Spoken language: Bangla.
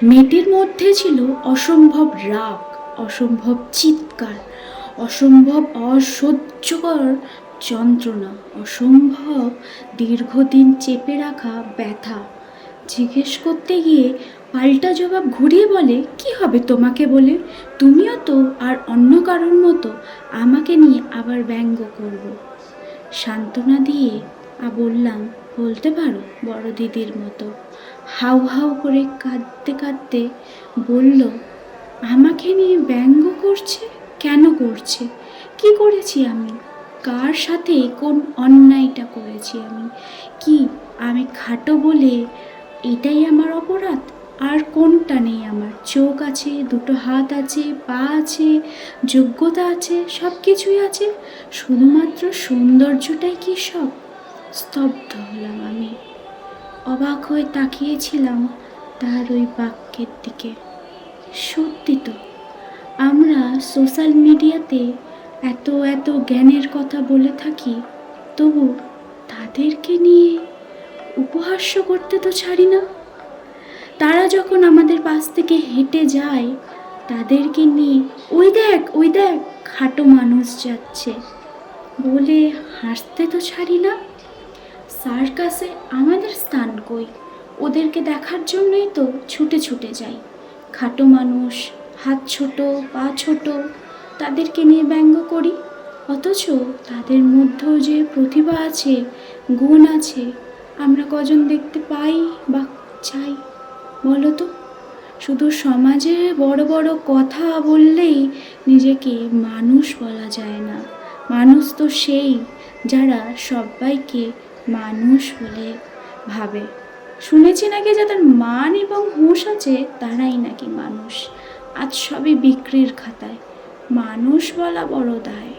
মেয়েটির মধ্যে ছিল অসম্ভব রাগ, অসম্ভব চিৎকার, অসম্ভব অসহ্যকর যন্ত্রণা, অসম্ভব দীর্ঘদিন চেপে রাখা ব্যথা। জিজ্ঞেস করতে গিয়ে পাল্টা জবাব ঘুরিয়ে বলে, কি হবে তোমাকে বলে? তুমিও তো আর অন্য কারোর মতো আমাকে নিয়ে আবার ব্যঙ্গ করবো। সান্ত্বনা দিয়ে বললাম, বলতে পারো বড় দিদির মতো। হাউ হাউ করে কাঁদতে কাঁদতে বলল, আমাকে নিয়ে ব্যঙ্গ করছে? কেন করছে? কি করেছি আমি? কার সাথে কোন অন্যায়টা করেছি আমি? কি আমি খাটো বলে এটাই আমার অপরাধ? আর কোনটা নেই আমার? চোখ আছে, দুটো হাত আছে, পা আছে, যোগ্যতা আছে, সব কিছুই আছে, শুধুমাত্র সৌন্দর্যটাই কি সব? স্তব্ধ হলাম আমি, অবাক হয়ে তাকিয়েছিলাম তার ওই বাক্যের দিকে। সত্যি তো, আমরা সোশ্যাল মিডিয়াতে এত এত জ্ঞানের কথা বলে থাকি, তবু তাদেরকে নিয়ে উপহাস্য করতে তো ছাড়ি না। তারা যখন আমাদের পাশ থেকে হেঁটে যায়, তাদেরকে নিয়ে ওই দেখ খাটো মানুষ যাচ্ছে বলে হাসতে তো ছাড়ি না। সার্কাসে আমাদের স্থান কই? ওদেরকে দেখার জন্যই তো ছুটে ছুটে যাই। খাটো মানুষ, হাত ছোট, পা ছোট, তাদেরকে নিয়ে ব্যঙ্গ করি। অথচ তাদের মধ্যেও যে প্রতিভা আছে, গুণ আছে, আমরা কজন দেখতে পাই বা চাই বলো তো? শুধু সমাজে বড় বড় কথা বললেই নিজেকে মানুষ বলা যায় না। মানুষ তো সেই যারা সবাইকে মানুষ বলে ভাবে। শুনেছি নাকি যাদের মান এবং হুঁশ আছে তারাই নাকি মানুষ। আজ সবই বিক্রির খাতায়। মানুষ বলা বড় দায়।